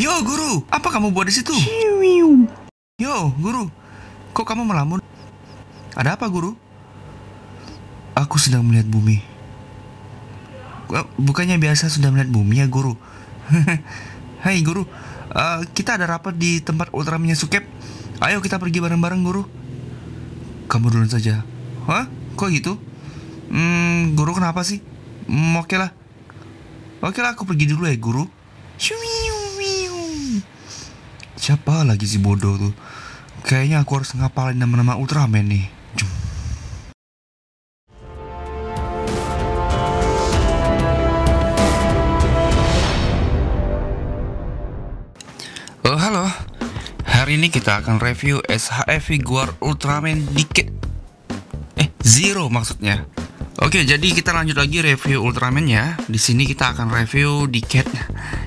Yo, guru, apa kamu buat di situ? Yo, guru, kok kamu melamun? Ada apa, guru? Aku sedang melihat bumi. Bukannya biasa sudah melihat bumi ya, guru? Hai, guru, kita ada rapat di tempat Ultramannya Sukep. Ayo kita pergi bareng-bareng, guru. Kamu duluan saja. Hah? Kok gitu? Guru kenapa sih? Oke lah, aku pergi dulu ya, guru. Siapa lagi si bodoh tuh? Kayaknya aku harus ngapalin nama-nama Ultraman nih. Oh, halo. Hari ini kita akan review SHF figure Ultraman Decade. Zero maksudnya. Oke, jadi kita lanjut lagi review Ultraman-nya. Di sini kita akan review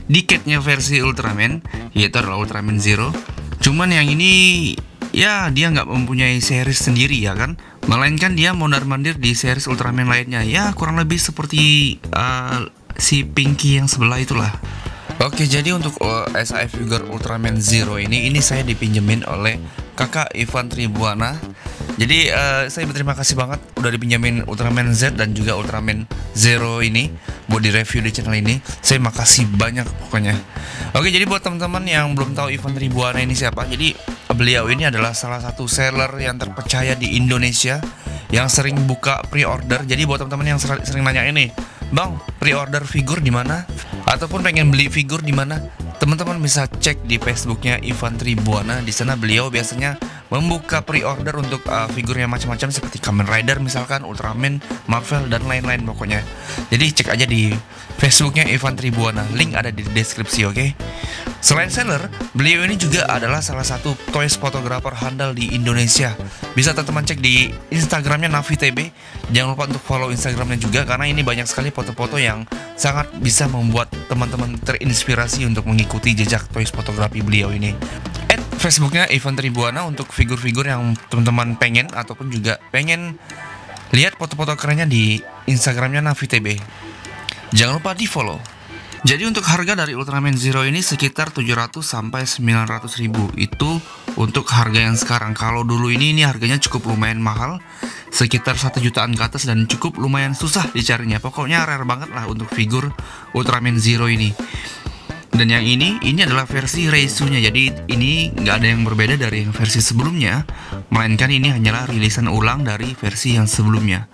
Decade-nya versi Ultraman, yaitu adalah Ultraman Zero. Cuman yang ini ya dia nggak mempunyai series sendiri ya kan, melainkan dia mondar-mandir di series Ultraman lainnya. Ya kurang lebih seperti si Pinky yang sebelah itulah. Oke, jadi untuk SHF figure Ultraman Zero ini saya dipinjemin oleh kakak Ivan Tribuana. Jadi saya berterima kasih banget udah dipinjamin Ultraman Z dan juga Ultraman Zero ini buat di review di channel ini. Saya makasih banyak pokoknya. Oke, jadi buat teman-teman yang belum tahu Ivan Tribuana ini siapa, jadi beliau ini adalah salah satu seller yang terpercaya di Indonesia yang sering buka pre-order. Jadi buat teman-teman yang sering nanya ini, Bang, pre-order figur di mana? Ataupun pengen beli figur di mana? Teman-teman bisa cek di Facebooknya Ivan Tribuana. Di sana beliau biasanya membuka pre-order untuk figurnya macam-macam seperti Kamen Rider misalkan, Ultraman, Marvel dan lain-lain pokoknya. Jadi cek aja di Facebooknya Ivan Tribuana. Link ada di deskripsi, oke? Selain seller, beliau ini juga adalah salah satu toys photographer handal di Indonesia. Bisa teman-teman cek di Instagramnya NaviTB. Jangan lupa untuk follow Instagramnya juga, karena ini banyak sekali foto-foto yang sangat bisa membuat teman-teman terinspirasi untuk mengikuti jejak toys fotografi beliau ini. Facebooknya Ivan Tribuana untuk figur-figur yang teman-teman pengen ataupun juga pengen lihat foto-foto kerennya di Instagramnya NaviTB. Jangan lupa di follow. Jadi untuk harga dari Ultraman Zero ini sekitar 700 sampai 900 ribu. Itu untuk harga yang sekarang. Kalau dulu ini harganya cukup lumayan mahal, sekitar 1 jutaan ke atas, dan cukup lumayan susah dicarinya. Pokoknya rare banget lah untuk figur Ultraman Zero ini. Dan yang ini adalah versi Reisu-nya. Jadi ini nggak ada yang berbeda dari yang versi sebelumnya, melainkan ini hanyalah rilisan ulang dari versi yang sebelumnya.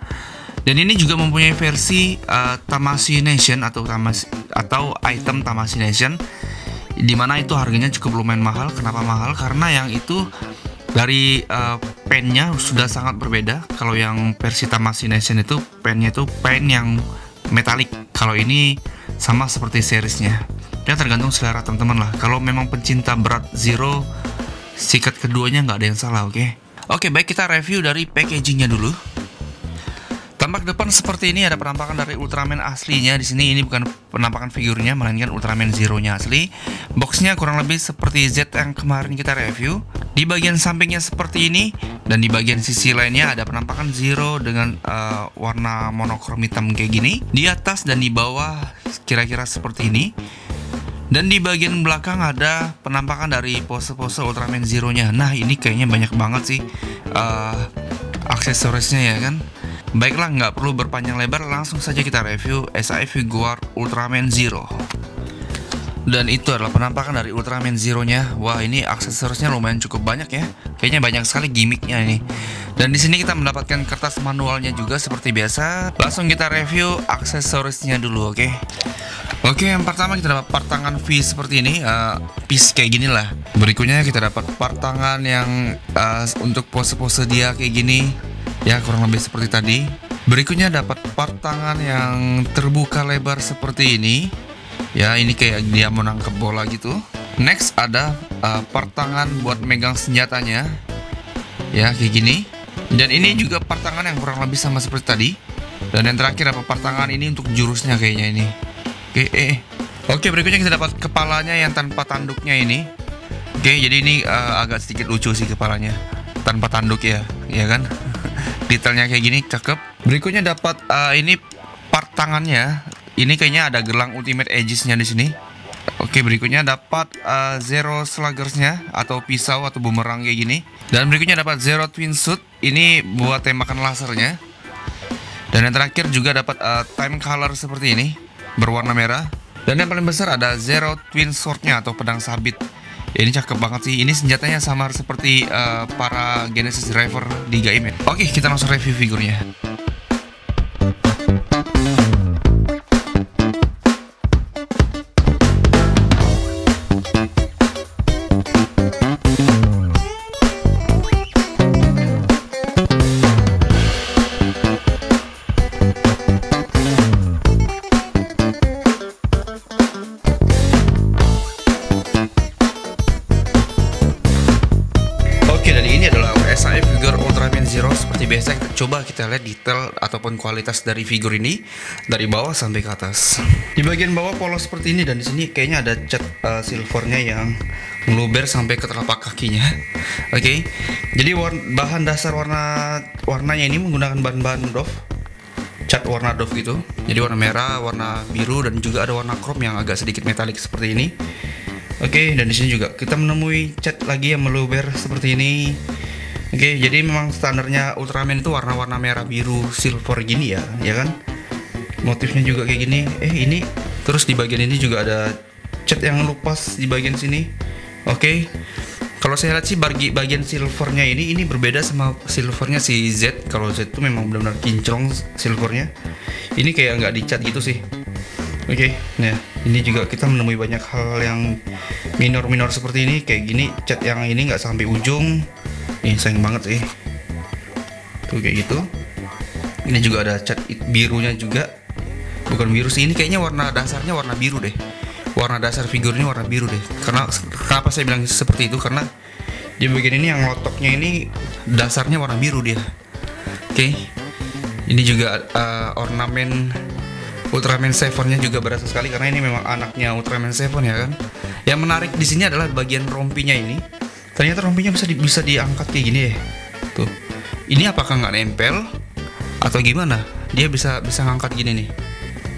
Dan ini juga mempunyai versi Tamashii Nation atau item Tamashii Nation, dimana itu harganya cukup lumayan mahal. Kenapa mahal? Karena yang itu dari pennya sudah sangat berbeda. Kalau yang versi Tamashii Nation itu pennya itu pen yang metalik. Kalau ini sama seperti seriesnya. Ya tergantung selera teman-teman lah. Kalau memang pencinta berat Zero, sikat keduanya nggak ada yang salah, oke? Oke, baik, kita review dari packagingnya dulu. Tampak depan seperti ini, ada penampakan dari Ultraman aslinya. Di sini ini bukan penampakan figurnya, melainkan Ultraman Zero-nya asli. Boxnya kurang lebih seperti Z yang kemarin kita review. Di bagian sampingnya seperti ini, dan di bagian sisi lainnya ada penampakan Zero dengan warna monokrom hitam kayak gini. Di atas dan di bawah kira-kira seperti ini. Dan di bagian belakang ada penampakan dari pose-pose Ultraman Zero-nya. Nah, ini kayaknya banyak banget sih aksesorisnya ya kan. Baiklah, nggak perlu berpanjang lebar, langsung saja kita review SHF figure Ultraman Zero. Dan itu adalah penampakan dari Ultraman Zero-nya. Wah, ini aksesorisnya lumayan cukup banyak ya. Kayaknya banyak sekali gimmicknya ini. Dan di sini kita mendapatkan kertas manualnya juga seperti biasa. Langsung kita review aksesorisnya dulu, oke? Oke, yang pertama kita dapat part tangan V seperti ini, piece kayak gini lah. Berikutnya kita dapat part tangan yang untuk pose-pose dia kayak gini, ya kurang lebih seperti tadi. Berikutnya dapat part tangan yang terbuka lebar seperti ini, ya ini kayak dia mau nangkep bola gitu. Next ada part tangan buat megang senjatanya, ya kayak gini. Dan ini juga part tangan yang kurang lebih sama seperti tadi. Dan yang terakhir apa, part tangan ini untuk jurusnya kayaknya ini. Oke, berikutnya kita dapat kepalanya yang tanpa tanduknya ini. Oke, jadi ini agak sedikit lucu sih kepalanya tanpa tanduk ya kan? Detailnya kayak gini, cakep. Berikutnya dapat ini part tangannya. Ini kayaknya ada gelang Ultimate Aegis-nya di sini. Oke, berikutnya dapat Zero Sluggersnya atau pisau atau bumerang kayak gini. Dan berikutnya dapat Zero Twin Suit, ini buat tembakan lasernya. Dan yang terakhir juga dapat Time Color seperti ini, berwarna merah. Dan yang paling besar ada Zero Twin Swordnya atau pedang sabit. Ini cakep banget sih. Ini senjatanya sama seperti para Genesis Driver di game ya. Oke, kita langsung review figurnya. Oke, dan ini adalah SHF Figure Ultraman Zero. Seperti biasa, coba kita lihat detail ataupun kualitas dari figur ini dari bawah sampai ke atas. Di bagian bawah polos seperti ini, dan di sini kayaknya ada cat silvernya yang meluber sampai ke telapak kakinya. Oke, jadi bahan dasar warnanya ini menggunakan bahan-bahan doff, cat warna doff gitu. Jadi warna merah, warna biru, dan juga ada warna chrome yang agak sedikit metalik seperti ini. Oke, dan di sini juga kita menemui cat lagi yang meluber seperti ini. Oke, jadi memang standarnya Ultraman itu warna-warna merah, biru, silver gini ya kan? Motifnya juga kayak gini. Ini terus di bagian ini juga ada cat yang lupas di bagian sini. Oke, kalau saya lihat sih bagian silvernya ini berbeda sama silvernya si Z. Kalau Z itu memang benar-benar kinclong silvernya. Ini kayak nggak dicat gitu sih. Oke, nah ini juga kita menemui banyak hal yang minor seperti ini, kayak gini cat yang ini nggak sampai ujung. Nih sayang banget sih. Tuh kayak gitu. Ini juga ada cat birunya juga. Bukan biru sih, ini kayaknya warna dasarnya warna biru deh. Warna dasar figur ini warna biru deh. Karena kenapa saya bilang seperti itu? Karena di bagian ini yang lotoknya ini dasarnya warna biru dia. Oke. Ini juga ornamen Ultraman 7-nya juga berasa sekali karena ini memang anaknya Ultraman 7 ya kan. Yang menarik di sini adalah bagian rompinya ini. Ternyata rompinya bisa diangkat kayak gini ya. Tuh. Ini apakah nggak nempel atau gimana? Dia bisa ngangkat gini nih.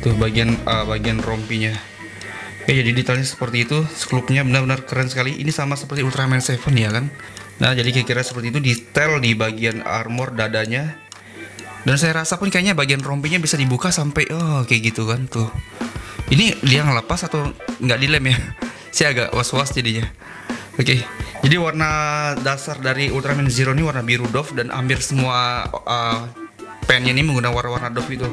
Tuh bagian rompinya. Oke, jadi detailnya seperti itu. Sculptnya benar-benar keren sekali. Ini sama seperti Ultraman 7 ya kan. Nah, jadi kira-kira seperti itu detail di bagian armor dadanya. Dan saya rasa pun kayaknya bagian rompinya bisa dibuka sampai kayak gitu kan tuh. Ini dia ngelepas atau nggak dilem ya? Saya agak was-was jadinya. Oke, jadi warna dasar dari Ultraman Zero ini warna biru doff dan hampir semua pennya ini menggunakan warna doff itu.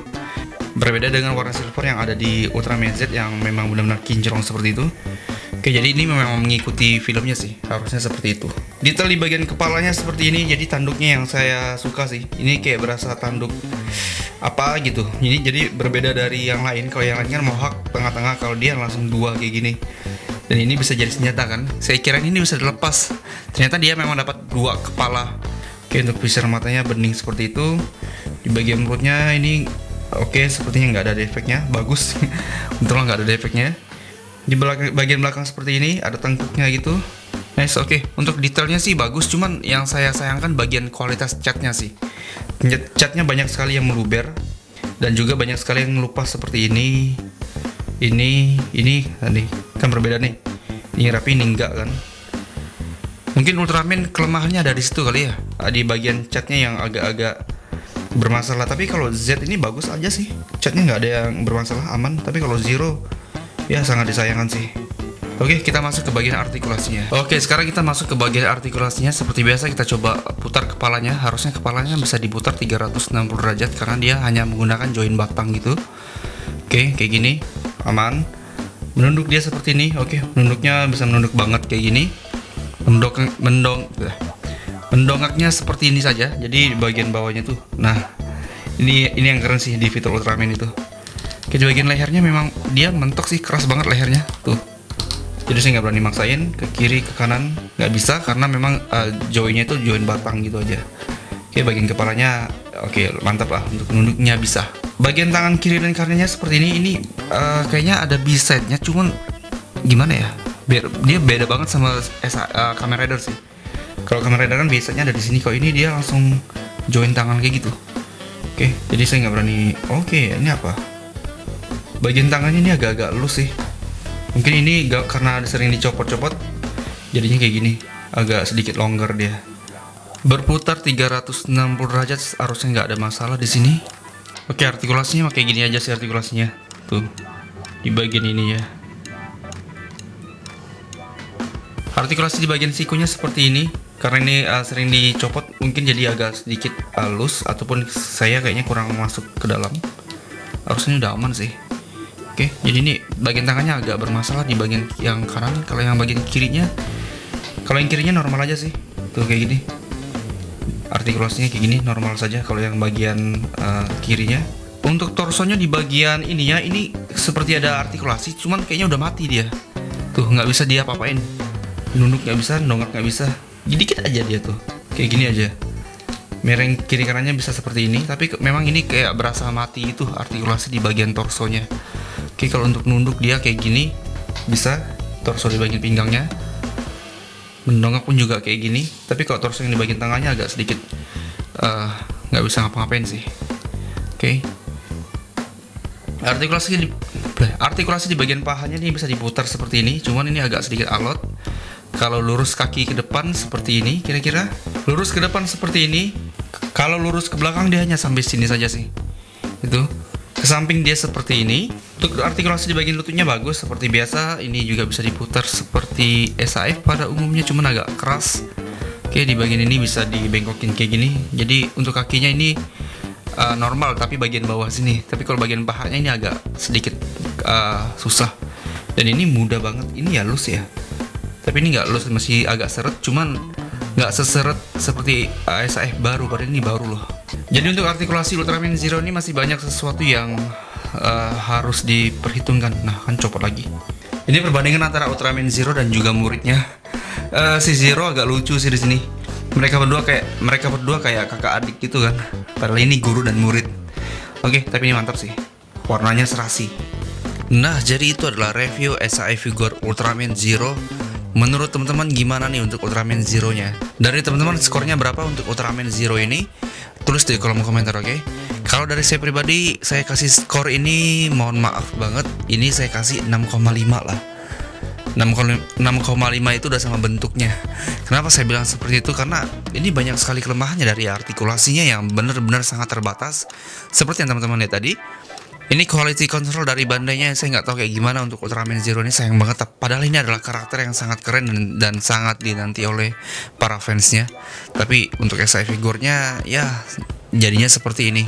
Berbeda dengan warna silver yang ada di Ultraman Z yang memang benar-benar kinclong seperti itu. Oke, jadi ini memang mengikuti filmnya sih, harusnya seperti itu. Detail di bagian kepalanya seperti ini, jadi tanduknya yang saya suka sih. Ini kayak berasa tanduk apa gitu. Jadi berbeda dari yang lain. Kalau yang lain kan mohawk tengah-tengah, kalau dia langsung dua kayak gini. Dan ini bisa jadi senjata kan. Saya kira ini bisa dilepas. Ternyata dia memang dapat dua kepala. Oke, untuk visir matanya bening seperti itu. Di bagian perutnya ini oke, sepertinya nggak ada defeknya. Bagus. Untunglah nggak ada defeknya. Di bagian belakang seperti ini ada tengkuknya gitu. Nice, oke. Untuk detailnya sih bagus, cuman yang saya sayangkan bagian kualitas catnya sih. Catnya banyak sekali yang meluber dan juga banyak sekali yang lupas seperti ini. Ini kan berbeda nih. Ini rapi, ini enggak kan. Mungkin Ultraman kelemahannya ada di situ kali ya. Di bagian catnya yang agak-agak bermasalah. Tapi kalau Z ini bagus aja sih. Catnya nggak ada yang bermasalah, aman. Tapi kalau Zero ya sangat disayangkan sih. Oke, kita masuk ke bagian artikulasinya. Oke, sekarang kita masuk ke bagian artikulasinya. Seperti biasa kita coba putar kepalanya. Harusnya kepalanya bisa diputar 360 derajat karena dia hanya menggunakan join batang gitu. Oke, kayak gini. Aman. Menunduk dia seperti ini. Oke, menunduknya bisa menunduk banget kayak gini. Mendongaknya seperti ini saja. Jadi bagian bawahnya tuh. Nah, ini yang keren sih di fitur Ultraman itu. Oke, di bagian lehernya memang dia mentok sih, keras banget lehernya tuh. Jadi saya nggak berani maksain ke kiri ke kanan, nggak bisa karena memang joinnya itu join batang gitu aja. Oke, bagian kepalanya oke, mantap lah, untuk menunduknya bisa. Bagian tangan kiri dan kanannya seperti ini kayaknya ada B-side-nya, cuman gimana ya? Dia beda banget sama Kamen Rider sih. Kalau Kamen Rider kan biasanya ada di sini, kalau ini dia langsung join tangan kayak gitu. Oke, jadi saya nggak berani. Oke, ini apa? Bagian tangannya ini agak-agak loose sih. Mungkin ini karena sering dicopot-copot, jadinya kayak gini, agak sedikit longgar dia. Berputar 360 derajat harusnya nggak ada masalah di sini. Oke, artikulasinya kayak gini aja sih artikulasinya. Tuh, di bagian ini ya. Artikulasi di bagian sikunya seperti ini. Karena ini sering dicopot, mungkin jadi agak sedikit halus, ataupun saya kayaknya kurang masuk ke dalam. Harusnya udah aman sih. Oke, jadi ini bagian tangannya agak bermasalah di bagian yang kanan. Kalau yang bagian kirinya, normal aja sih. Tuh kayak gini. Artikulasinya kayak gini, normal saja. Kalau yang bagian kirinya, untuk torsonya di bagian ininya, ini seperti ada artikulasi, cuman kayaknya udah mati dia. Tuh nggak bisa dia apa-apain. Nunduk nggak bisa, nongak nggak bisa. Jadi dikit aja dia tuh, kayak gini aja. Miring kiri kanannya bisa seperti ini, tapi memang ini kayak berasa mati itu artikulasi di bagian torsonya. Oke, kalau untuk nunduk dia kayak gini, bisa torso di bagian pinggangnya. Mendongak pun juga kayak gini, tapi kalau torso yang di bagian tangannya agak sedikit nggak bisa ngapa-ngapain sih. Oke, artikulasi di bagian pahanya ini bisa diputar seperti ini, cuman ini agak sedikit alot. Kalau lurus kaki ke depan seperti ini, kira-kira lurus ke depan seperti ini. Kalau lurus ke belakang dia hanya sampai sini saja sih. Itu ke samping dia seperti ini. Untuk artikulasi di bagian lututnya bagus seperti biasa. Ini juga bisa diputar seperti SAF pada umumnya, cuman agak keras. Oke, di bagian ini bisa dibengkokin kayak gini. Jadi untuk kakinya ini normal, tapi bagian bawah sini. Tapi kalau bagian pahanya ini agak sedikit susah. Dan ini mudah banget. Ini halus ya. Tapi ini nggak halus, masih agak seret. Cuman nggak seseret seperti SAF baru. Padahal ini baru loh. Jadi untuk artikulasi Ultraman Zero ini masih banyak sesuatu yang harus diperhitungkan. Nah, kan copot lagi. Ini perbandingan antara Ultraman Zero dan juga muridnya. Si Zero agak lucu sih di sini. Mereka berdua kayak kakak adik gitu kan. Padahal ini guru dan murid. Oke, tapi ini mantap sih. Warnanya serasi. Nah, jadi itu adalah review SAF figure Ultraman Zero. Menurut teman-teman gimana nih untuk Ultraman Zero-nya? Dari teman-teman skornya berapa untuk Ultraman Zero ini? Tulis di kolom komentar, oke? Kalau dari saya pribadi, saya kasih skor ini, mohon maaf banget, ini saya kasih 6,5 lah. 6,5 itu udah sama bentuknya. Kenapa saya bilang seperti itu? Karena ini banyak sekali kelemahannya, dari artikulasinya yang benar-benar sangat terbatas. Seperti yang teman-teman lihat tadi. Ini quality control dari bandainya saya nggak tahu kayak gimana untuk Ultraman Zero ini, sayang banget. Padahal ini adalah karakter yang sangat keren dan sangat dinanti oleh para fansnya. Tapi untuk SAF figurnya ya jadinya seperti ini.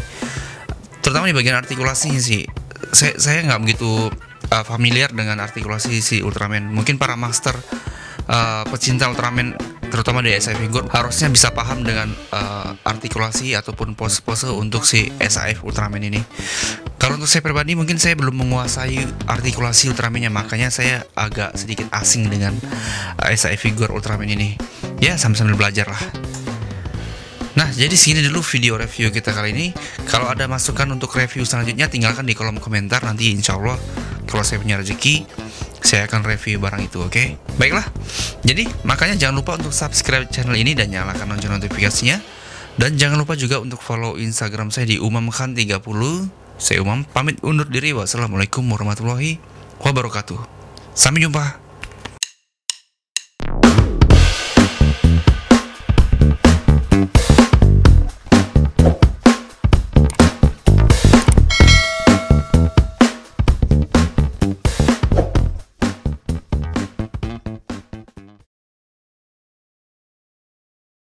Terutama di bagian artikulasinya sih. Saya nggak begitu familiar dengan artikulasi si Ultraman. Mungkin para master pecinta Ultraman, terutama di SAF figure, harusnya bisa paham dengan artikulasi ataupun pose-pose untuk si SAF Ultraman ini. Kalau untuk saya pribadi, mungkin saya belum menguasai artikulasi Ultraman-nya, makanya saya agak sedikit asing dengan SAF figure Ultraman ini. Ya, sambil belajar lah. Nah, jadi segini dulu video review kita kali ini. Kalau ada masukan untuk review selanjutnya, tinggalkan di kolom komentar. Nanti insya Allah kalau saya punya rezeki, saya akan review barang itu, oke? Baiklah, jadi makanya jangan lupa untuk subscribe channel ini dan nyalakan lonceng notifikasinya. Dan jangan lupa juga untuk follow Instagram saya di umamkhan30. Saya Umam, pamit undur diri. Wassalamualaikum warahmatullahi wabarakatuh. Sampai jumpa.